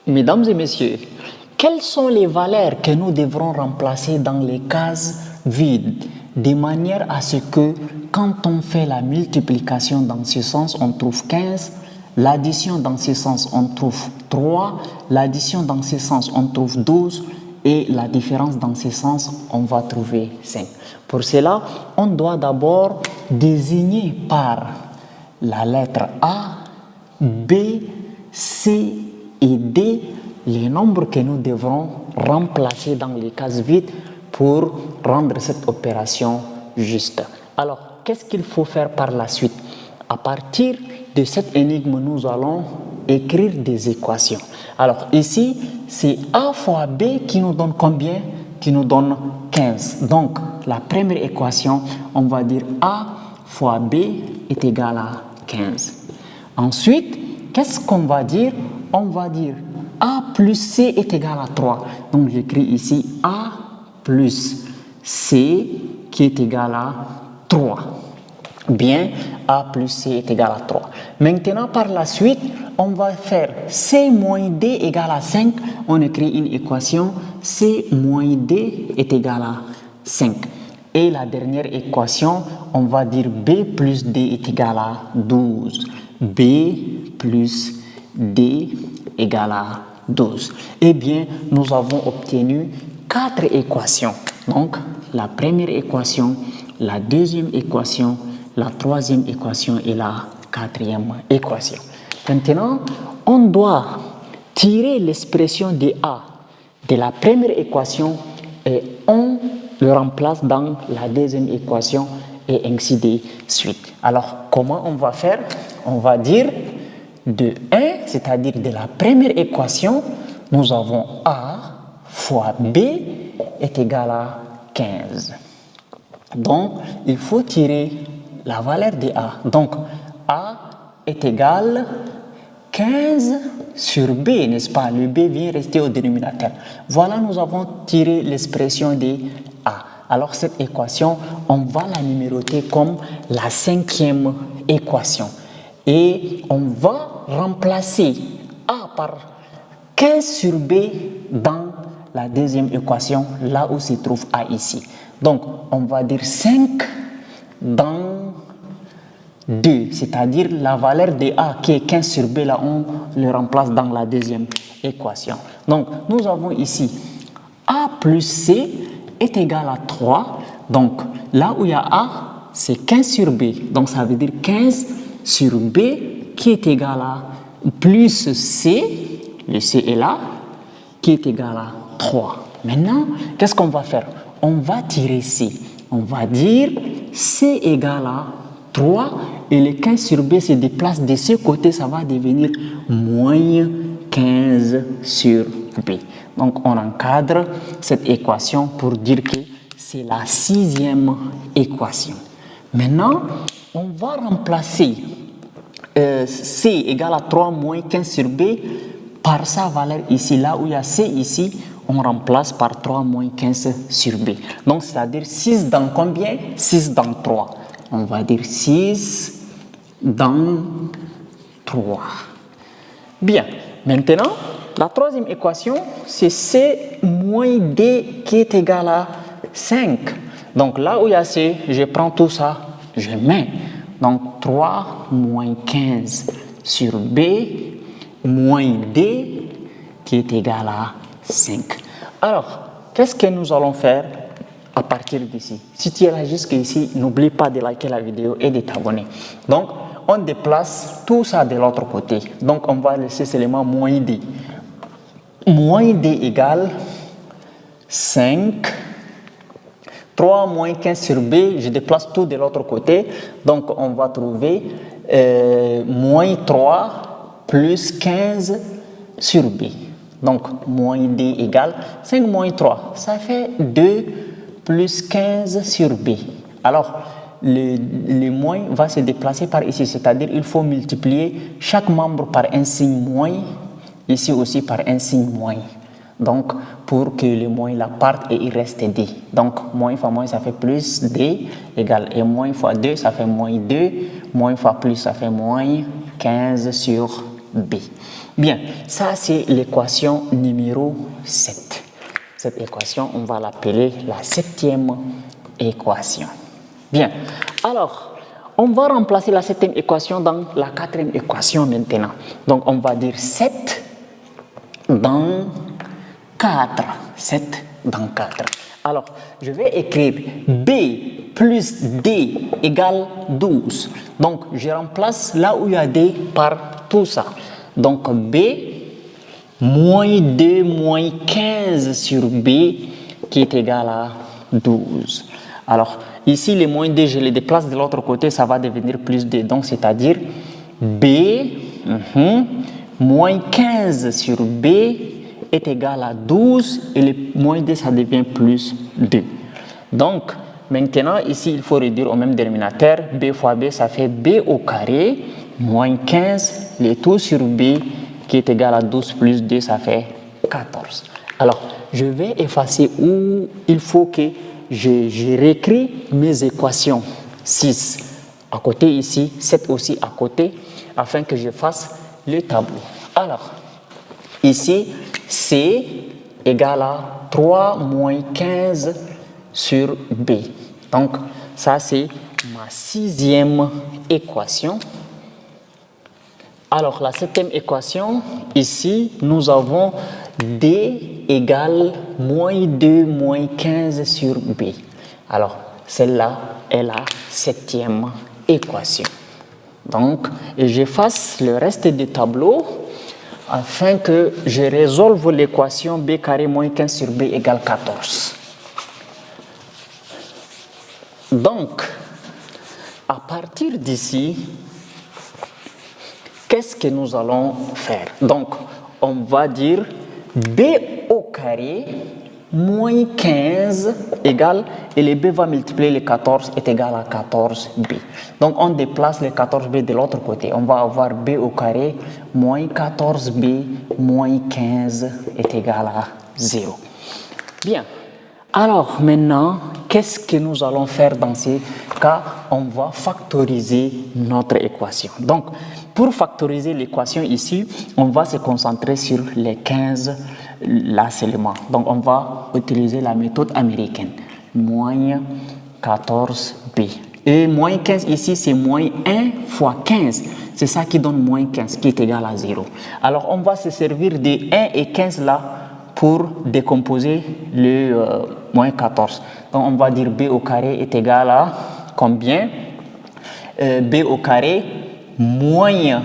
Mesdames et messieurs, quelles sont les valeurs que nous devrons remplacer dans les cases vides, de manière à ce que, quand on fait la multiplication dans ce sens, on trouve 15, l'addition dans ce sens, on trouve 3, l'addition dans ce sens, on trouve 12, et la différence dans ce sens, on va trouver 5. Pour cela, on doit d'abord désigner par la lettre A, B, C et D les nombres que nous devrons remplacer dans les cases vides pour rendre cette opération juste. Alors, qu'est-ce qu'il faut faire par la suite? À partir de cette énigme, nous allons écrire des équations. Alors ici, c'est A fois B qui nous donne combien? Qui nous donne 15. Donc, la première équation, on va dire A fois B est égal à 15. Ensuite, qu'est-ce qu'on va dire? On va dire A plus C est égal à 3. Donc, j'écris ici A plus C qui est égal à 3. Bien, A plus C est égal à 3. Maintenant, par la suite, on va faire C moins D égale à 5. On écrit une équation, C moins D est égal à 5. Et la dernière équation, on va dire B plus D est égal à 12. B plus D égale à 12. Eh bien, nous avons obtenu 4 équations. Donc, la première équation, la deuxième équation, la troisième équation et la quatrième équation. Maintenant, on doit tirer l'expression de A de la première équation et on le remplace dans la deuxième équation et ainsi de suite. Alors, comment on va faire? On va dire de 1, c'est-à-dire de la première équation, nous avons A fois B est égal à 15. Donc, il faut tirer la valeur de A. Donc, A est égal 15 sur B, n'est-ce pas? Le B vient rester au dénominateur. Voilà, nous avons tiré l'expression de A. Alors, cette équation, on va la numéroter comme la cinquième équation. Et on va remplacer A par 15 sur B dans la deuxième équation, là où se trouve A ici. Donc, on va dire 5 dans 2, c'est-à-dire la valeur de A qui est 15 sur B, là on le remplace dans la deuxième équation. Donc, nous avons ici A plus C est égal à 3. Donc, là où il y a A, c'est 15 sur B. Donc, ça veut dire 15 sur B qui est égal à plus C, le C est là, qui est égal à 3. Maintenant, qu'est-ce qu'on va faire? On va tirer C. On va dire C égale à 3 et le 15 sur B se déplace de ce côté, ça va devenir moins 15 sur B. Donc, on encadre cette équation pour dire que c'est la sixième équation. Maintenant, on va remplacer C égale à 3 moins 15 sur B par sa valeur ici. Là où il y a C ici, on remplace par 3 moins 15 sur B. Donc, c'est-à-dire 6 dans combien? 6 dans 3. On va dire 6 dans 3. Bien. Maintenant, la troisième équation, c'est C moins D qui est égal à 5. Donc, là où il y a C, je prends tout ça, je mets. Donc, 3 moins 15 sur B moins D qui est égal à 5. Alors, qu'est-ce que nous allons faire à partir d'ici? Si tu es là jusqu'ici, n'oublie pas de liker la vidéo et de t'abonner. Donc, on déplace tout ça de l'autre côté. Donc, on va laisser seulement moins D. Moins D égale 5. 3 moins 15 sur B, je déplace tout de l'autre côté. Donc, on va trouver moins 3 plus 15 sur B. Donc, moins D égale 5 moins 3. Ça fait 2 plus 15 sur B. Alors, le moins va se déplacer par ici. C'est-à-dire il faut multiplier chaque membre par un signe moins. Ici aussi par un signe moins. Donc, pour que le moins là parte et il reste D. Donc, moins fois moins, ça fait plus D égale. Et moins fois 2, ça fait moins 2. Moins fois plus, ça fait moins 15 sur B. Bien, ça c'est l'équation numéro 7. Cette équation, on va l'appeler la septième équation. Bien, alors, on va remplacer la septième équation dans la quatrième équation maintenant. Donc, on va dire 7 dans 4. 7 dans 4. Alors, je vais écrire B plus D égale 12. Donc, je remplace là où il y a D par tout ça. Donc, B moins 2 moins 15 sur B qui est égal à 12. Alors, ici, les moins 2, je les déplace de l'autre côté, ça va devenir plus 2. Donc, c'est-à-dire B moins 15 sur B est égal à 12 et le moins 2, ça devient plus 2. Donc, maintenant, ici, il faut réduire au même dénominateur. B fois B, ça fait B au carré moins 15, le tout sur B qui est égal à 12 plus 2, ça fait 14. Alors, je vais effacer où il faut que je réécris mes équations. 6 à côté ici, 7 aussi à côté, afin que je fasse le tableau. Alors, ici, C égale à 3 moins 15 sur B. Donc, ça c'est ma sixième équation. Alors, la septième équation, ici, nous avons D égale moins 2 moins 15 sur B. Alors, celle-là est la septième équation. Donc, j'efface le reste du tableau afin que je résolve l'équation B carré moins 15 sur B égale 14. Donc, à partir d'ici, qu'est-ce que nous allons faire? Donc, on va dire B au carré moins 15 égale, et le B va multiplier le 14 est égal à 14B. Donc, on déplace le 14B de l'autre côté. On va avoir B au carré moins 14B moins 15 est égal à 0. Bien. Alors, maintenant, qu'est-ce que nous allons faire dans ces cas? On va factoriser notre équation. Donc, pour factoriser l'équation ici, on va se concentrer sur les 15 là seulement. Donc, on va utiliser la méthode américaine. Moins 14B. Et moins 15 ici, c'est moins 1 fois 15. C'est ça qui donne moins 15, qui est égal à 0. Alors, on va se servir de 1 et 15 là pour décomposer le moins 14. Donc, on va dire B au carré est égal à combien? B au carré moins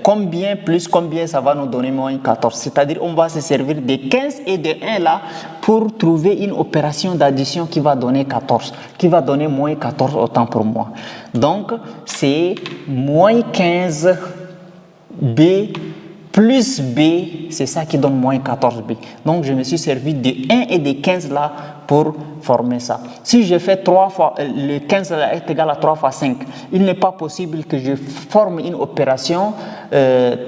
combien plus combien, ça va nous donner moins 14. C'est-à-dire on va se servir de 15 et de 1 là pour trouver une opération d'addition qui va donner 14, qui va donner moins 14 autant pour moi. Donc, c'est moins 15 B plus B, c'est ça qui donne moins 14B. Donc, je me suis servi de 1 et de 15 là pour former ça. Si je fais 3 fois, le 15 là est égal à 3 fois 5, il n'est pas possible que je forme une opération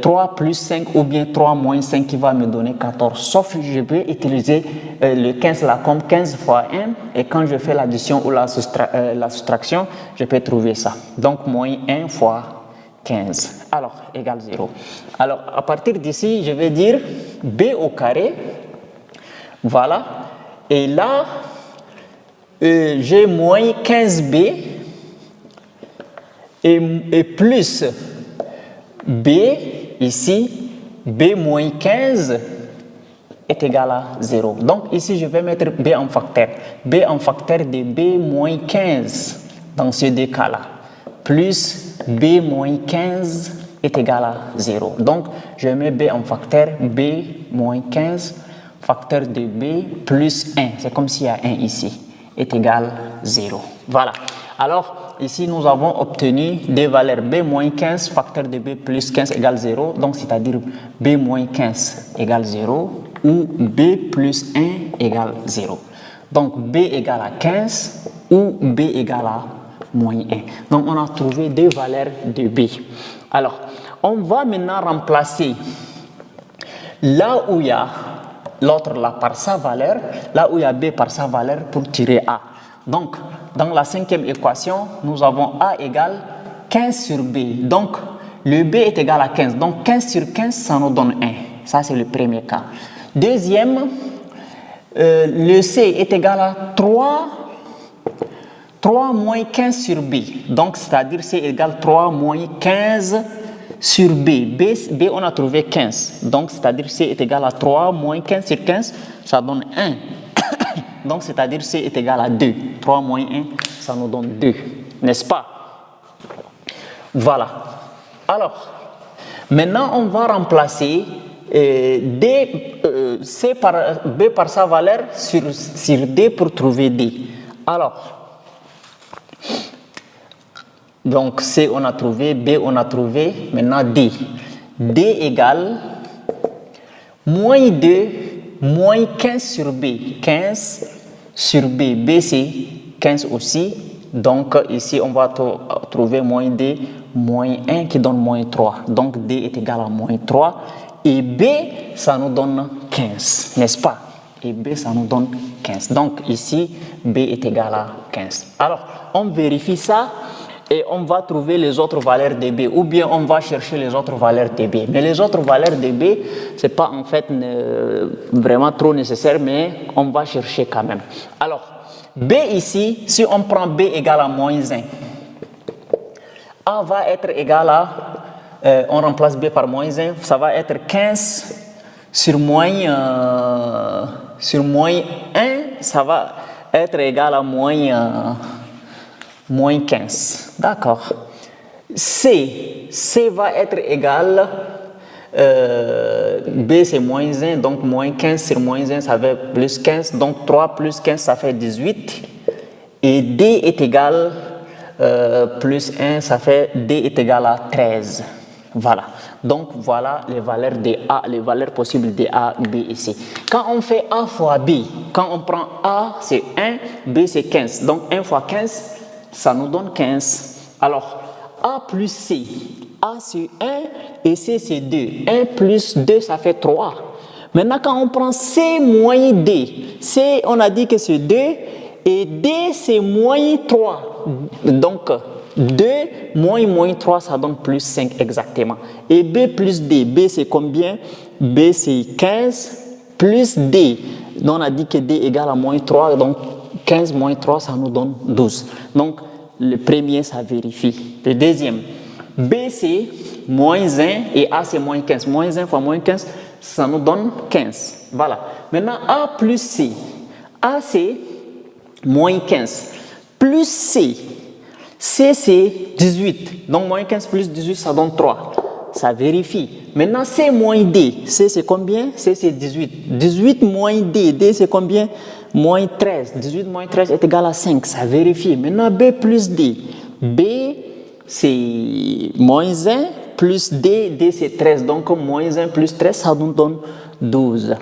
3 plus 5 ou bien 3 moins 5 qui va me donner 14. Sauf que je peux utiliser le 15 là comme 15 fois 1 et quand je fais l'addition ou la soustraction, je peux trouver ça. Donc, moins 1 fois 15. Alors, égale 0. Alors, à partir d'ici, je vais dire B au carré. Voilà. Et là, j'ai moins 15B et plus B, ici, B moins 15 est égal à 0. Donc, ici, je vais mettre B en facteur. B en facteur de B moins 15 dans ces deux cas-là. Plus B moins 15 est égal à 0. Donc, je mets B en facteur, B moins 15, facteur de B plus 1. C'est comme s'il y a 1 ici, est égal à 0. Voilà. Alors, ici, nous avons obtenu des valeurs B moins 15, facteur de B plus 15 égale 0. Donc, c'est-à-dire B moins 15 égale 0 ou B plus 1 égale 0. Donc, B égale à 15 ou B égale à moins 1. Donc, on a trouvé deux valeurs de B. Alors, on va maintenant remplacer là où il y a l'autre là par sa valeur, là où il y a B par sa valeur pour tirer A. Donc, dans la cinquième équation, nous avons A égale 15 sur B. Donc, le B est égal à 15. Donc 15 sur 15, ça nous donne 1. Ça, c'est le premier cas. Deuxième, le C est égal à 3 moins 15 sur B. Donc, c'est-à-dire C égale 3 moins 15 sur B. B, on a trouvé 15. Donc, c'est-à-dire C est égal à 3 moins 15 sur 15, ça donne 1. Donc, c'est-à-dire C est égal à 2. 3 moins 1, ça nous donne 2. N'est-ce pas? Voilà. Alors, maintenant, on va remplacer B par sa valeur sur D pour trouver D. Alors, donc C on a trouvé, B on a trouvé, maintenant D. D égale moins 2 moins 15 sur B. 15 sur B. B c'est 15 aussi. Donc ici on va trouver moins D moins 1 qui donne moins 3. Donc D est égal à moins 3. Et B ça nous donne 15, n'est-ce pas? Et B ça nous donne 15. Donc ici B est égal à 15. Alors on vérifie ça. Et on va trouver les autres valeurs de B, ou bien on va chercher les autres valeurs de B. Mais les autres valeurs de B, ce n'est pas en fait vraiment trop nécessaire, mais on va chercher quand même. Alors, B ici, si on prend B égale à moins 1, A va être égal à, on remplace B par moins 1, ça va être 15 sur moins 1, ça va être égal à moins 15. D'accord. C va être égal, B c'est moins 1, donc moins 15 sur moins 1, ça fait plus 15, donc 3 plus 15, ça fait 18. Et D est égal, plus 1, ça fait D est égal à 13. Voilà. Donc voilà les valeurs de A, les valeurs possibles de A, B ici. Quand on fait A fois B, quand on prend A c'est 1, B c'est 15. Donc 1 fois 15, ça nous donne 15. Alors, A plus C. A c'est 1 et C c'est 2. 1 plus 2, ça fait 3. Maintenant, quand on prend C moins D, C, on a dit que c'est 2 et D c'est moins 3. Donc, 2 moins 3, ça donne plus 5 exactement. Et B plus D, B c'est combien? B c'est 15 plus D. Donc, on a dit que D égale à moins 3, donc 15 moins 3, ça nous donne 12. Donc, le premier, ça vérifie. Le deuxième, B, c'est moins 1 et A, c'est moins 15. Moins 1 fois moins 15, ça nous donne 15. Voilà. Maintenant, A plus C. A, c'est moins 15. Plus C. C, c'est 18. Donc, moins 15 plus 18, ça donne 3. Ça vérifie. Maintenant, C moins D. C, c'est combien? C, c'est 18. 18 moins D. D, c'est combien? Moins 13. 18 moins 13 est égal à 5. Ça vérifie. Maintenant, B plus D. B, c'est moins 1 plus D. D, c'est 13. Donc, moins 1 plus 13, ça nous donne 12.